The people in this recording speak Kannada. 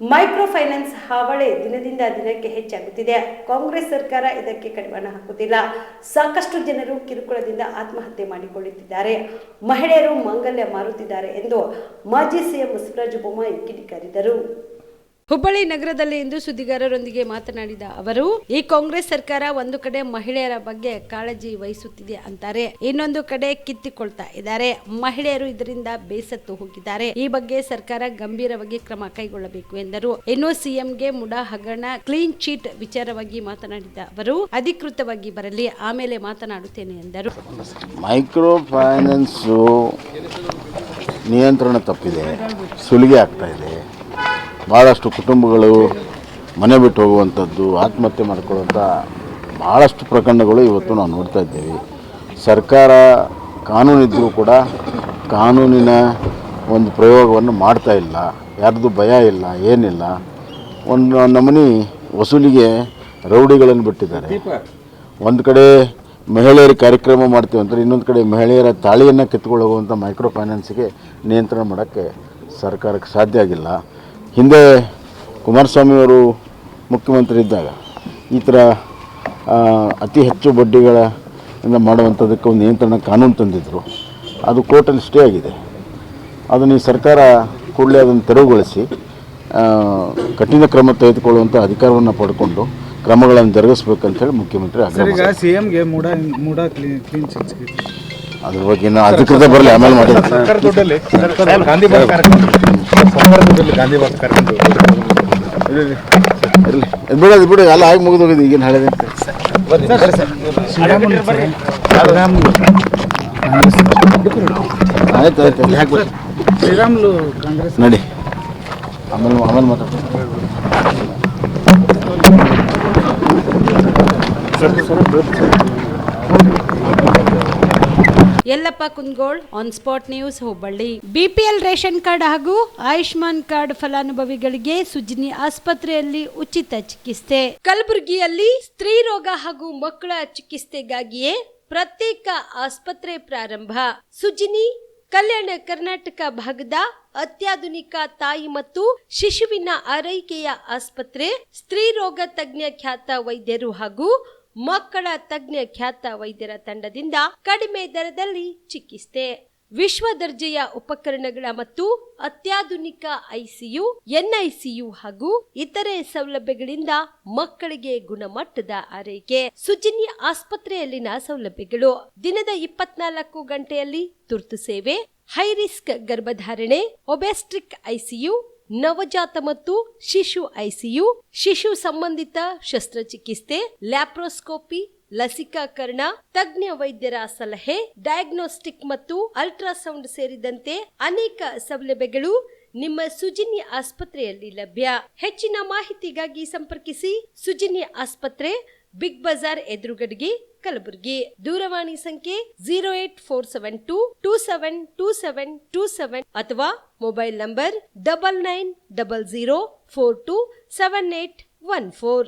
ಮೈಕ್ರೋ ಫೈನಾನ್ಸ್ ಹಾವಳಿ ದಿನದಿಂದ ದಿನಕ್ಕೆ ಹೆಚ್ಚಾಗುತ್ತಿದೆ. ಕಾಂಗ್ರೆಸ್ ಸರ್ಕಾರ ಇದಕ್ಕೆ ಕಡಿವಾಣ ಹಾಕುತ್ತಿಲ್ಲ. ಸಾಕಷ್ಟು ಜನರು ಕಿರುಕುಳದಿಂದ ಆತ್ಮಹತ್ಯೆ ಮಾಡಿಕೊಳ್ಳುತ್ತಿದ್ದಾರೆ. ಮಹಿಳೆಯರು ಮಾಂಗಲ್ಯ ಮಾರುತ್ತಿದ್ದಾರೆ ಎಂದು ಮಾಜಿ ಸಿಎಂ ಬಸವರಾಜ ಬೊಮ್ಮಾಯಿ ಕಿಡಿಕಾರಿದರು. ಹುಬ್ಬಳ್ಳಿ ನಗರದಲ್ಲಿ ಇಂದು ಸುದ್ದಿಗಾರರೊಂದಿಗೆ ಮಾತನಾಡಿದ ಅವರು, ಈ ಕಾಂಗ್ರೆಸ್ ಸರ್ಕಾರ ಒಂದು ಕಡೆ ಮಹಿಳೆಯರ ಬಗ್ಗೆ ಕಾಳಜಿ ವಹಿಸುತ್ತಿದೆ ಅಂತಾರೆ, ಇನ್ನೊಂದು ಕಡೆ ಕಿತ್ತಿಕೊಳ್ತಾ ಇದ್ದಾರೆ. ಮಹಿಳೆಯರು ಇದರಿಂದ ಬೇಸತ್ತು ಹೋಗಿದ್ದಾರೆ. ಈ ಬಗ್ಗೆ ಸರ್ಕಾರ ಗಂಭೀರವಾಗಿ ಕ್ರಮ ಕೈಗೊಳ್ಳಬೇಕು ಎಂದರು. ಇನ್ನು ಸಿಎಂಗೆ ಮುಡಾ ಹಗರಣ ಕ್ಲೀನ್ ಚೀಟ್ ವಿಚಾರವಾಗಿ ಮಾತನಾಡಿದ ಅವರು, ಅಧಿಕೃತವಾಗಿ ಬರಲಿ, ಆಮೇಲೆ ಮಾತನಾಡುತ್ತೇನೆ ಎಂದರು. ಮೈಕ್ರೋ ಫೈನಾನ್ಸ್ ನಿಯಂತ್ರಣ ತಪ್ಪಿದೆ, ಸುಲಿಗೆ ಆಗ್ತಾ ಇದೆ. ಭಾಳಷ್ಟು ಕುಟುಂಬಗಳು ಮನೆ ಬಿಟ್ಟು ಹೋಗುವಂಥದ್ದು, ಆತ್ಮಹತ್ಯೆ ಮಾಡಿಕೊಳ್ಳುವಂಥ ಭಾಳಷ್ಟು ಪ್ರಕರಣಗಳು ಇವತ್ತು ನಾವು ನೋಡ್ತಾ ಇದ್ದೇವೆ. ಸರ್ಕಾರ ಕಾನೂನಿದ್ದರೂ ಕೂಡ ಕಾನೂನಿನ ಒಂದು ಪ್ರಯೋಗವನ್ನು ಮಾಡ್ತಾ ಇಲ್ಲ. ಯಾರ್ದು ಭಯ ಇಲ್ಲ, ಏನಿಲ್ಲ. ಒಂದು ನಮೂನಿ ವಸೂಲಿಗೆ ರೌಡಿಗಳನ್ನು ಬಿಟ್ಟಿದ್ದಾರೆ. ಒಂದು ಕಡೆ ಮಹಿಳೆಯರ ಕಾರ್ಯಕ್ರಮ ಮಾಡ್ತೀವಿ ಅಂತಾರೆ, ಇನ್ನೊಂದು ಕಡೆ ಮಹಿಳೆಯರ ತಾಳಿಯನ್ನು ಕಿತ್ಕೊಳ್ಳುವಂಥ ಮೈಕ್ರೋ ಫೈನಾನ್ಸ್ಗೆ ನಿಯಂತ್ರಣ ಮಾಡೋಕ್ಕೆ ಸರ್ಕಾರಕ್ಕೆ ಸಾಧ್ಯ ಆಗಿಲ್ಲ. ಹಿಂದೆ ಕುಮಾರಸ್ವಾಮಿಯವರು ಮುಖ್ಯಮಂತ್ರಿ ಇದ್ದಾಗ ಈ ಥರ ಅತಿ ಹೆಚ್ಚು ಬಡ್ಡಿಗಳಿಂದ ಮಾಡುವಂಥದ್ದಕ್ಕೆ ಒಂದು ನಿಯಂತ್ರಣ ಕಾನೂನು ತಂದಿದ್ದರು. ಅದು ಕೋರ್ಟಲ್ಲಿ ಸ್ಟೇ ಆಗಿದೆ. ಅದನ್ನು ಈ ಸರ್ಕಾರ ಕೂಡಲೇ ಅದನ್ನು ತೆರವುಗೊಳಿಸಿ ಕಠಿಣ ಕ್ರಮ ತೆಗೆದುಕೊಳ್ಳುವಂಥ ಅಧಿಕಾರವನ್ನು ಪಡ್ಕೊಂಡು ಕ್ರಮಗಳನ್ನು ಜರುಗಿಸ್ಬೇಕಂತೇಳಿ ಮುಖ್ಯಮಂತ್ರಿ ಆಗ್ರಹ. ಸಿಎಂಗೆ ಅದ್ರ ಬಗ್ಗೆ ಇನ್ನೂ ಅಧಿಕೃತ ಬರಲಿ, ಆಮೇಲೆ ಮಾಡಿದ್ದಾರೆ. ಬಿಡಿ ಎಲ್ಲ ಆಗಿ ಮುಗಿದೋಗಿದೆ. ಈಗೇನು ಹೇಳಿದೆ ಆಯ್ತು ಆಯ್ತು ಹಾಕ್ಬಿಡಿ, ಶ್ರೀರಾಮುಲು ಕಾಂಗ್ರೆಸ್ ನಡಿ, ಆಮೇಲೆ ಮಾತಾಡ್ತೀನಿ. Yallappa Kundgol, on spot news, Hubballi. BPL ration card ಹಾಗೂ ಆಯುಷ್ಮಾನ್ ಕಾರ್ಡ್ ಫಲಾನುಭವಿಗಳಿಗೆ ಸುಜಿನಿ ಆಸ್ಪತ್ರೆಯಲ್ಲಿ ಉಚಿತ ಚಿಕಿತ್ಸೆ. ಕಲಬುರಗಿಯಲ್ಲಿ ಸ್ತ್ರೀ ರೋಗ ಹಾಗೂ ಮಕ್ಕಳ ಚಿಕಿತ್ಸೆಗಾಗಿಯೇ ಪ್ರತ್ಯೇಕ ಆಸ್ಪತ್ರೆ ಪ್ರಾರಂಭ. ಸುಜಿನಿ ಕಲ್ಯಾಣ ಕರ್ನಾಟಕ ಭಾಗದ ಅತ್ಯಾಧುನಿಕ ತಾಯಿ ಮತ್ತು ಶಿಶುವಿನ ಆರೈಕೆಯ ಆಸ್ಪತ್ರೆ. ಸ್ತ್ರೀ ರೋಗ ತಜ್ಞ ಖ್ಯಾತ ವೈದ್ಯರು ಹಾಗೂ ಮಕ್ಕಳ ತಜ್ಞ ಖ್ಯಾತ ವೈದ್ಯರ ತಂಡದಿಂದ ಕಡಿಮೆ ದರದಲ್ಲಿ ಚಿಕಿತ್ಸೆ, ವಿಶ್ವ ದರ್ಜೆಯ ಉಪಕರಣಗಳ ಮತ್ತು ಅತ್ಯಾಧುನಿಕ ಐಸಿಯು, ಎನ್ಐಸಿಯು ಹಾಗೂ ಇತರೆ ಸೌಲಭ್ಯಗಳಿಂದ ಮಕ್ಕಳಿಗೆ ಗುಣಮಟ್ಟದ ಆರೈಕೆ. ಸುಜಿನಿ ಆಸ್ಪತ್ರೆಯಲ್ಲಿನ ಸೌಲಭ್ಯಗಳು: ದಿನದ 24 ಗಂಟೆಯಲ್ಲಿ ತುರ್ತು ಸೇವೆ, ಹೈ ರಿಸ್ಕ್ ಗರ್ಭಧಾರಣೆ, ಒಬೆಸ್ಟ್ರಿಕ್ ಐಸಿಯು, ನವಜಾತ ಮತ್ತು ಶಿಶು ಐಸಿಯು, ಶಿಶು ಸಂಬಂಧಿತ ಶಸ್ತ್ರಚಿಕಿತ್ಸೆ, ಲ್ಯಾಪ್ರೋಸ್ಕೋಪಿ, ಲಸಿಕಾಕರಣ, ತಜ್ಞ ವೈದ್ಯರ ಸಲಹೆ, ಡಯಾಗ್ನೋಸ್ಟಿಕ್ ಮತ್ತು ಅಲ್ಟ್ರಾಸೌಂಡ್ ಸೇರಿದಂತೆ ಅನೇಕ ಸೌಲಭ್ಯಗಳು ನಿಮ್ಮ ಸುಜಿನಿ ಆಸ್ಪತ್ರೆಯಲ್ಲಿ ಲಭ್ಯ. ಹೆಚ್ಚಿನ ಮಾಹಿತಿಗಾಗಿ ಸಂಪರ್ಕಿಸಿ ಸುಜಿನಿ ಆಸ್ಪತ್ರೆ, ಬಿಗ್ ಬಜಾರ್ ಎದುರುಗಡೆಗೆ, ಕಲಬುರಗಿ. ದೂರವಾಣಿ ಸಂಖ್ಯೆ 08472727227 ಅಥವಾ ಮೊಬೈಲ್ ನಂಬರ್ 9900427814.